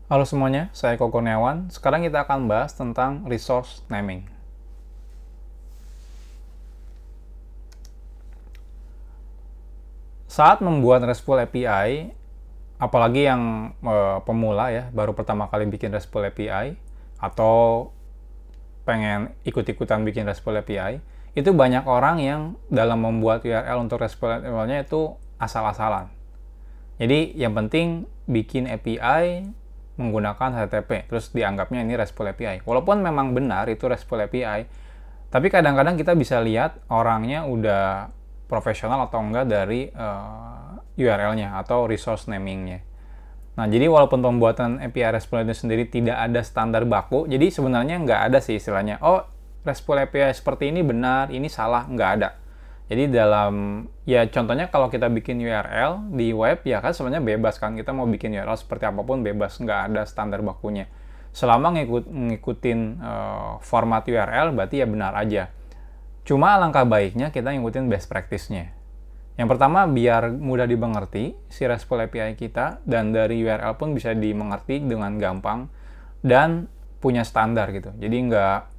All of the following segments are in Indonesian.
Halo semuanya, saya Koko Kurniawan. Sekarang kita akan bahas tentang resource naming. Saat membuat RESTful API, apalagi yang pemula ya, baru pertama kali bikin RESTful API, atau pengen ikut-ikutan bikin RESTful API, itu banyak orang yang dalam membuat URL untuk RESTful API-nya itu asal-asalan. Jadi yang penting bikin API menggunakan HTTP, terus dianggapnya ini RESTful API. Walaupun memang benar itu RESTful API, tapi kadang-kadang kita bisa lihat orangnya udah profesional atau enggak dari URL-nya atau resource naming-nya. Nah, jadi walaupun pembuatan API RESTful itu sendiri tidak ada standar baku, jadi sebenarnya nggak ada sih istilahnya, oh RESTful API seperti ini benar, ini salah, nggak ada. Jadi ya contohnya kalau kita bikin URL di web, ya kan sebenarnya bebas kan, kita mau bikin URL seperti apapun bebas, nggak ada standar bakunya. Selama ngikutin format URL, berarti ya benar aja. Cuma alangkah baiknya kita ngikutin best practice-nya. Yang pertama, biar mudah dimengerti si RESTful API kita, dan dari URL pun bisa dimengerti dengan gampang, dan punya standar gitu. Jadi nggak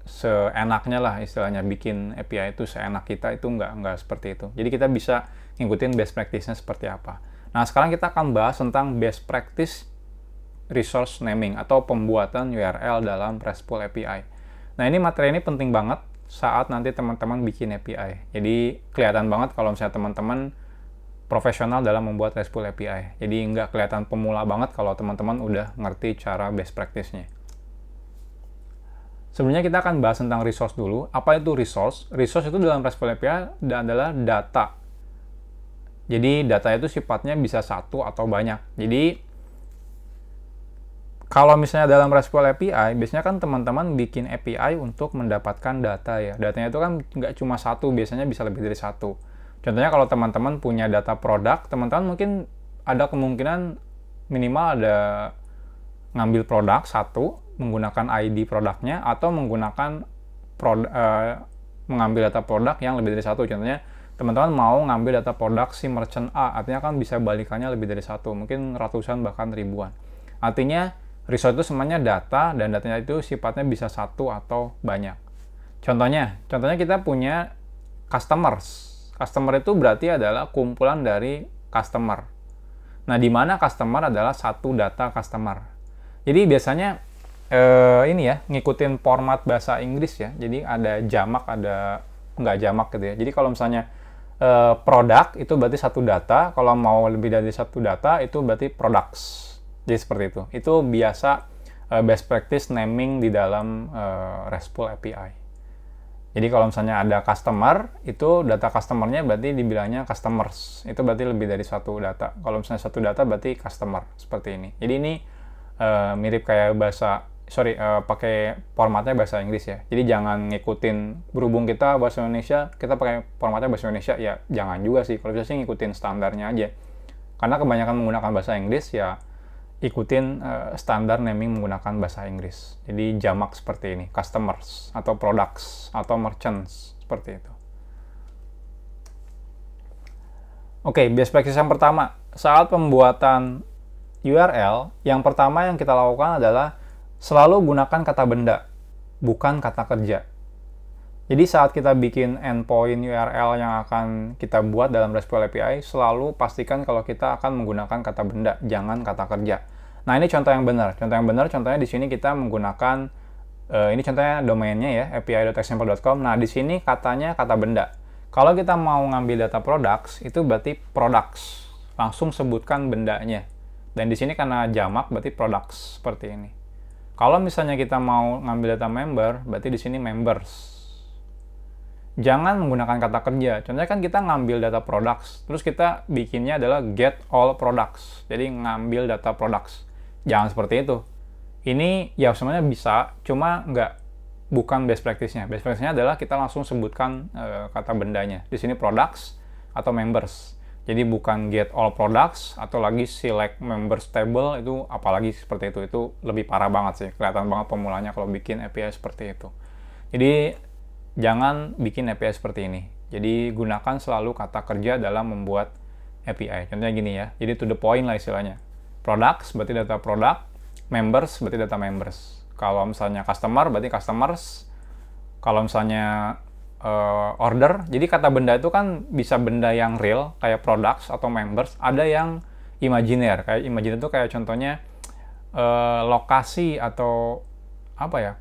seenaknya lah istilahnya bikin API itu seenak kita, itu nggak seperti itu. Jadi kita bisa ngikutin best practice-nya seperti apa. Nah, sekarang kita akan bahas tentang best practice resource naming atau pembuatan URL dalam RESTful API. Nah, materi ini penting banget saat nanti teman-teman bikin API. Jadi kelihatan banget kalau misalnya teman-teman profesional dalam membuat RESTful API. Jadi nggak kelihatan pemula banget kalau teman-teman udah ngerti cara best practice-nya. Sebenarnya kita akan bahas tentang resource dulu. Apa itu resource? Resource itu dalam RESTful API adalah data. Jadi data itu sifatnya bisa satu atau banyak. Jadi kalau misalnya dalam RESTful API, biasanya kan teman-teman bikin API untuk mendapatkan data ya. Datanya itu kan nggak cuma satu, biasanya bisa lebih dari satu. Contohnya kalau teman-teman punya data produk, teman-teman mungkin ada kemungkinan minimal ada ngambil produk satu, menggunakan ID produknya, atau menggunakan mengambil data produk yang lebih dari satu. Contohnya, teman-teman mau ngambil data produk si merchant A, artinya kan bisa balikannya lebih dari satu, mungkin ratusan bahkan ribuan. Artinya, resource itu semuanya data, dan datanya itu sifatnya bisa satu atau banyak. Contohnya kita punya customers. Customer itu berarti adalah kumpulan dari customer. Nah, di mana customer adalah satu data customer. Jadi biasanya ini ya, ngikutin format bahasa Inggris ya. Jadi ada jamak, ada nggak jamak gitu ya. Jadi kalau misalnya produk itu berarti satu data, kalau mau lebih dari satu data itu berarti products. Jadi seperti itu. Itu biasa best practice naming di dalam RESTful API. Jadi kalau misalnya ada customer, itu data customer-nya berarti dibilangnya customers. Itu berarti lebih dari satu data. Kalau misalnya satu data berarti customer, seperti ini. Jadi ini mirip kayak pakai formatnya bahasa Inggris ya. Jadi jangan ngikutin, berhubung kita bahasa Indonesia, kita pakai formatnya bahasa Indonesia, ya jangan juga sih. Kalau bisa sih ngikutin standarnya aja. Karena kebanyakan menggunakan bahasa Inggris, ya ikutin standar naming menggunakan bahasa Inggris. Jadi jamak seperti ini, customers, atau products, atau merchants, seperti itu. Oke, best practice yang pertama. Saat pembuatan URL, yang pertama yang kita lakukan adalah selalu gunakan kata benda, bukan kata kerja. Jadi saat kita bikin endpoint URL yang akan kita buat dalam RESTful API, selalu pastikan kalau kita akan menggunakan kata benda, jangan kata kerja. Nah, ini contoh yang benar. Contohnya di sini kita menggunakan, ini contohnya domainnya ya, api.example.com. Nah, di sini katanya kata benda. Kalau kita mau ngambil data products, itu berarti products. Langsung sebutkan bendanya. Dan di sini karena jamak, berarti products, seperti ini. Kalau misalnya kita mau ngambil data member, berarti di sini members. Jangan menggunakan kata kerja. Contohnya kan kita ngambil data products, terus kita bikinnya adalah get all products. Jadi ngambil data products. Jangan seperti itu. Ini ya sebenarnya bisa, cuma bukan best practice-nya. Best practice-nya adalah kita langsung sebutkan kata bendanya. Di sini products atau members. Jadi bukan get all products atau lagi select members table, itu apalagi seperti itu. Itu lebih parah banget sih. Kelihatan banget pemulanya kalau bikin API seperti itu. Jadi jangan bikin API seperti ini. Jadi gunakan selalu kata kerja dalam membuat API. Contohnya gini ya. Jadi to the point lah istilahnya. Products berarti data produk, members berarti data members. Kalau misalnya customer berarti customers. Kalau misalnya order, jadi kata benda itu kan bisa benda yang real kayak products atau members, ada yang imaginer. Kayak imaginer itu kayak contohnya lokasi atau apa ya?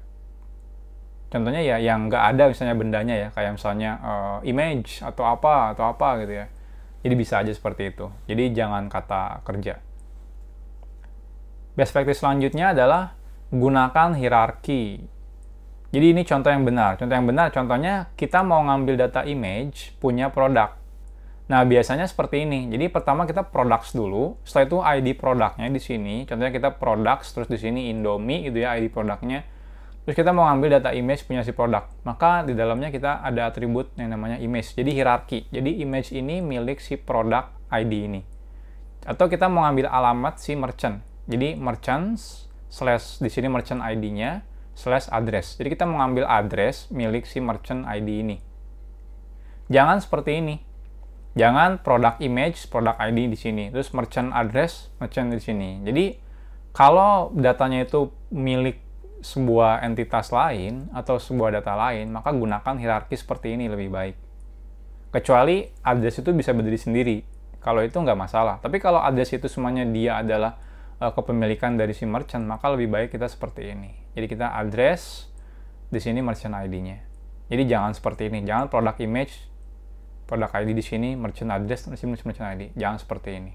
Contohnya ya yang nggak ada misalnya bendanya ya, kayak misalnya image atau apa gitu ya. Jadi bisa aja seperti itu. Jadi jangan kata kerja. Best practice selanjutnya adalah gunakan hierarki. Jadi ini contoh yang benar. Contoh yang benar, contohnya kita mau ngambil data image punya produk. Nah, biasanya seperti ini. Jadi pertama kita products dulu, setelah itu ID produknya di sini. Contohnya kita products, terus di sini Indomie gitu ya ID produknya. Terus kita mau ngambil data image punya si produk. Maka di dalamnya kita ada atribut yang namanya image. Jadi hierarki. Jadi image ini milik si produk ID ini. Atau kita mau ngambil alamat si merchant. Jadi merchants slash di sini merchant ID-nya slash address. Jadi kita mau ngambil address milik si merchant ID ini. Jangan seperti ini. Jangan product image, product ID di sini. Terus merchant address, merchant di sini. Jadi kalau datanya itu milik sebuah entitas lain atau sebuah data lain, maka gunakan hierarki seperti ini lebih baik. Kecuali address itu bisa berdiri sendiri. Kalau itu nggak masalah. Tapi kalau address itu semuanya dia adalah kepemilikan dari si merchant, maka lebih baik kita seperti ini. Jadi kita address, di sini merchant ID-nya. Jadi jangan seperti ini. Jangan product image, product ID di sini, merchant address, di sini merchant ID. Jangan seperti ini.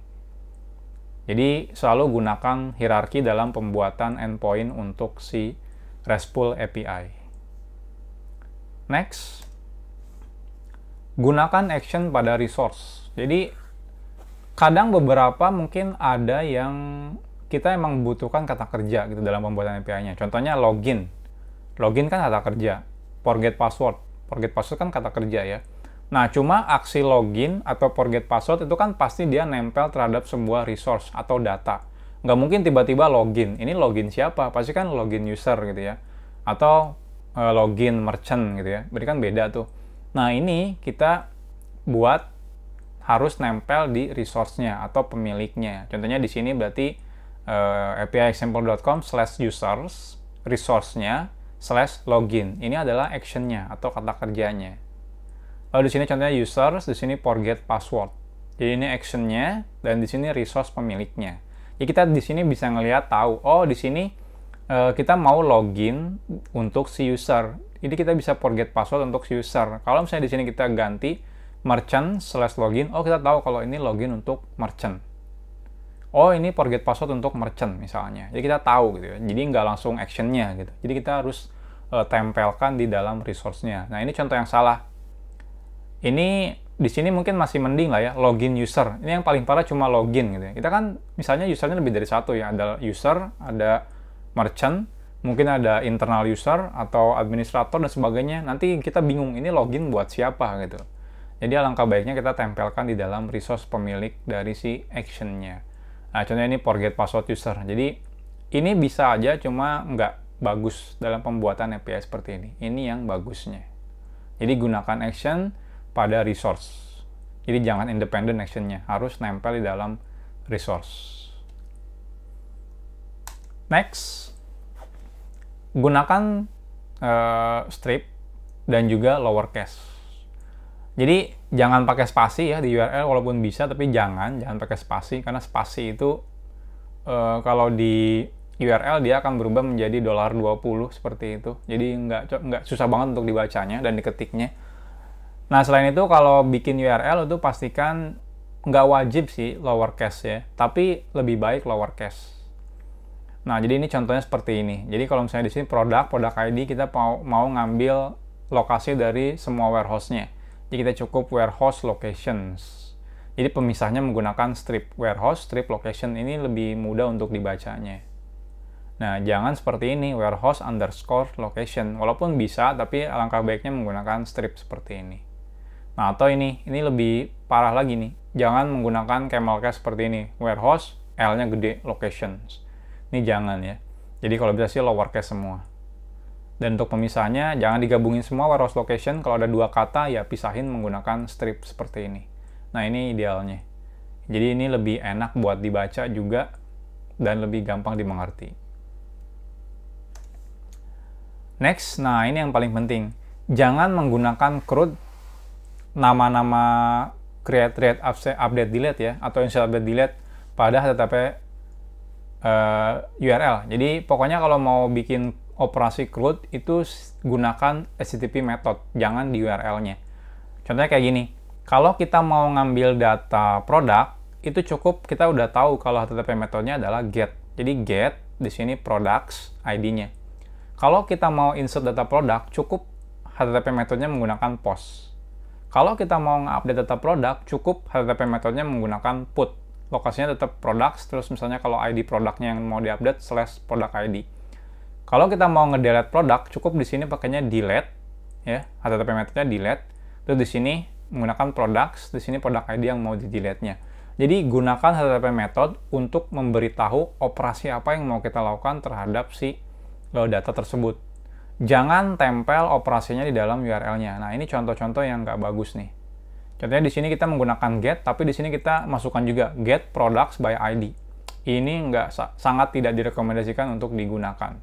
Jadi selalu gunakan hierarki dalam pembuatan endpoint untuk si RESTful API. Next, gunakan action pada resource. Jadi kadang beberapa mungkin ada yang kita emang membutuhkan kata kerja gitu dalam pembuatan API-nya. Contohnya login. Login kan kata kerja. Forget password. Forget password kan kata kerja ya. Nah, cuma aksi login atau forget password itu kan pasti dia nempel terhadap sebuah resource atau data. Nggak mungkin tiba-tiba login. Ini login siapa? Pasti kan login user gitu ya. Atau login merchant gitu ya. Berarti kan beda tuh. Nah, ini kita buat harus nempel di resource-nya atau pemiliknya. Contohnya di sini berarti apiexample.com/users resource-nya /login. Ini adalah action-nya atau kata kerjanya. Lalu di sini contohnya users, di sini forget password. Jadi ini action-nya dan di sini resource pemiliknya. Jadi kita di sini bisa ngelihat tahu, oh di sini kita mau login untuk si user. Jadi kita bisa forget password untuk si user. Kalau misalnya di sini kita ganti merchant/login, oh kita tahu kalau ini login untuk merchant. Oh ini forget password untuk merchant misalnya. Jadi kita tahu gitu ya. Jadi nggak langsung action-nya gitu. Jadi kita harus tempelkan di dalam resource-nya. Nah ini contoh yang salah. Ini di sini mungkin masih mending lah ya, login user. Ini yang paling parah cuma login gitu ya. Kita kan misalnya usernya lebih dari satu ya. Ada user, ada merchant, mungkin ada internal user atau administrator dan sebagainya. Nanti kita bingung ini login buat siapa gitu. Jadi alangkah baiknya kita tempelkan di dalam resource pemilik dari si action-nya. Nah, contohnya ini forget password user. Jadi, ini bisa aja, cuma nggak bagus dalam pembuatan API seperti ini. Ini yang bagusnya. Jadi, gunakan action pada resource. Jadi, jangan independent action-nya. Harus nempel di dalam resource. Next, gunakan strip dan juga lowercase. Jadi jangan pakai spasi ya di URL, walaupun bisa, tapi jangan pakai spasi, karena spasi itu kalau di URL dia akan berubah menjadi $20 seperti itu. Jadi nggak susah banget untuk dibacanya dan diketiknya. Nah selain itu kalau bikin URL itu pastikan nggak wajib sih lowercase ya, tapi lebih baik lowercase. Nah jadi ini contohnya seperti ini. Jadi kalau misalnya di sini product ID kita mau ngambil lokasi dari semua warehouse-nya. Jadi kita cukup warehouse locations. Jadi pemisahnya menggunakan strip warehouse, strip location. Ini lebih mudah untuk dibacanya. Nah, jangan seperti ini, warehouse underscore location. Walaupun bisa, tapi alangkah baiknya menggunakan strip seperti ini. Nah, atau ini lebih parah lagi nih. Jangan menggunakan camel case seperti ini. Warehouse, L-nya gede, locations. Ini jangan ya. Jadi kalau bisa sih lowercase semua. Dan untuk pemisahnya, jangan digabungin semua warehouse location. Kalau ada dua kata, ya pisahin menggunakan strip seperti ini. Nah, ini idealnya. Jadi ini lebih enak buat dibaca juga, dan lebih gampang dimengerti. Next, nah ini yang paling penting. Jangan menggunakan CRUD nama-nama create, read, update, delete ya, atau install, update, delete pada HTTP URL. Jadi pokoknya kalau mau bikin operasi CRUD itu gunakan HTTP method, jangan di URL-nya. Contohnya kayak gini, kalau kita mau ngambil data produk, itu cukup kita udah tahu kalau HTTP metodenya adalah get. Jadi get, di sini products ID-nya. Kalau kita mau insert data produk, cukup HTTP metodenya menggunakan post. Kalau kita mau nge-update data produk, cukup HTTP metodenya menggunakan put. Lokasinya tetap products, terus misalnya kalau ID produknya yang mau diupdate, /product ID. Kalau kita mau nge-delete produk, cukup di sini pakainya delete, ya, HTTP metodenya delete. Terus di sini menggunakan products, di sini product ID yang mau di-delete-nya. Jadi gunakan HTTP method untuk memberitahu operasi apa yang mau kita lakukan terhadap si data tersebut. Jangan tempel operasinya di dalam URL-nya. Nah, ini contoh-contoh yang nggak bagus nih. Contohnya di sini kita menggunakan get, tapi di sini kita masukkan juga get products by ID. Ini sangat tidak direkomendasikan untuk digunakan.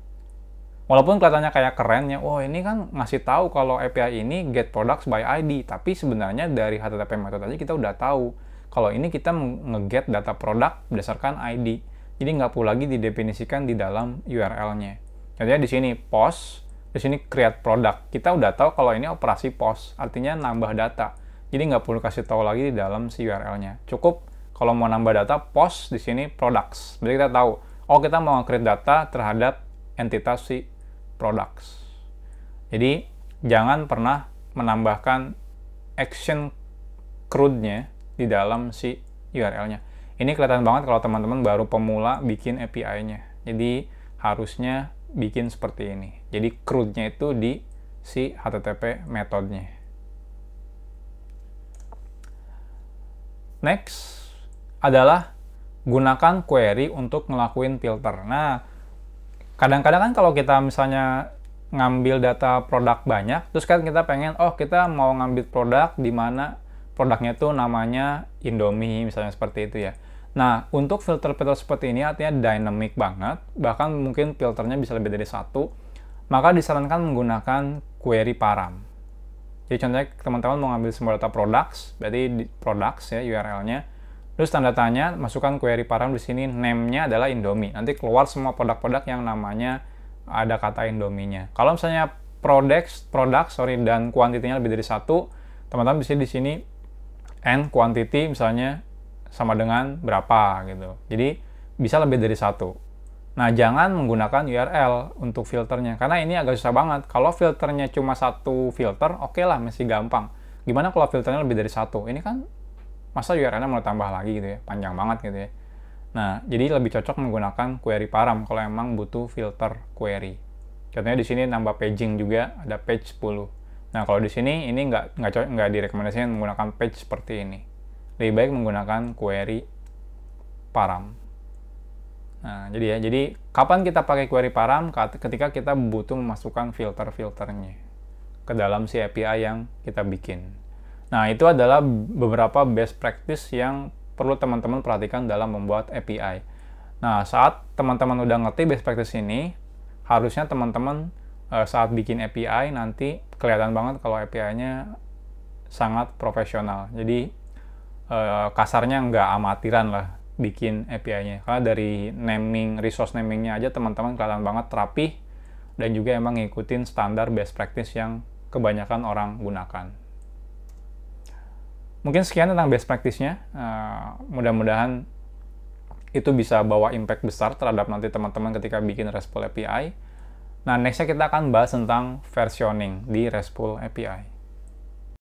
Walaupun kelihatannya kayak keren ya, oh ini kan ngasih tahu kalau API ini get products by ID, tapi sebenarnya dari HTTP method aja kita udah tahu kalau ini kita nge-get data produk berdasarkan ID. Jadi nggak perlu lagi didefinisikan di dalam URL-nya. Contohnya di sini post, di sini create product. Kita udah tahu kalau ini operasi post, artinya nambah data. Jadi nggak perlu kasih tahu lagi di dalam si URL-nya. Cukup kalau mau nambah data post di sini products. Berarti kita tahu, oh kita mau create data terhadap entitas si products. Jadi jangan pernah menambahkan action CRUD-nya di dalam si URL-nya. Ini kelihatan banget kalau teman-teman baru pemula bikin API-nya. Jadi harusnya bikin seperti ini. Jadi CRUD-nya itu di si HTTP metodenya. Next adalah gunakan query untuk ngelakuin filter. Nah, kadang-kadang kan kalau kita misalnya ngambil data produk banyak, terus kan kita pengen, oh kita mau ngambil produk di mana produknya itu namanya Indomie, misalnya seperti itu ya. Nah, untuk filter-filter seperti ini artinya dynamic banget, bahkan mungkin filternya bisa lebih dari satu, maka disarankan menggunakan query param. Jadi contohnya teman-teman mau ngambil semua data products, berarti di products ya URL-nya, terus tanda tanya, masukkan query param di sini, name-nya adalah Indomie. Nanti keluar semua produk-produk yang namanya ada kata Indomie-nya. Kalau misalnya dan kuantitinya lebih dari satu, teman-teman bisa di sini and quantity misalnya sama dengan berapa gitu. Jadi bisa lebih dari satu. Nah, jangan menggunakan URL untuk filternya, karena ini agak susah banget. Kalau filternya cuma satu filter, oke lah, masih gampang. Gimana kalau filternya lebih dari satu? Ini kan masa URL-nya mau tambah lagi gitu ya, panjang banget gitu ya. Nah, jadi lebih cocok menggunakan query param kalau emang butuh filter query. Contohnya di sini nambah paging juga, ada page 10. Nah, kalau di sini ini nggak direkomendasikan menggunakan page seperti ini. Lebih baik menggunakan query param. Nah, jadi kapan kita pakai query param? Ketika kita butuh memasukkan filter-filternya ke dalam si API yang kita bikin. Nah, itu adalah beberapa best practice yang perlu teman-teman perhatikan dalam membuat API. Nah, saat teman-teman udah ngerti best practice ini, harusnya teman-teman saat bikin API nanti kelihatan banget kalau API-nya sangat profesional. Jadi kasarnya nggak amatiran lah bikin API-nya. Karena dari resource naming-nya aja teman-teman kelihatan banget rapih dan juga emang ngikutin standar best practice yang kebanyakan orang gunakan. Mungkin sekian tentang best practice-nya. Mudah-mudahan itu bisa bawa impact besar terhadap nanti teman-teman ketika bikin RESTful API. Nah, next-nya kita akan bahas tentang versioning di RESTful API.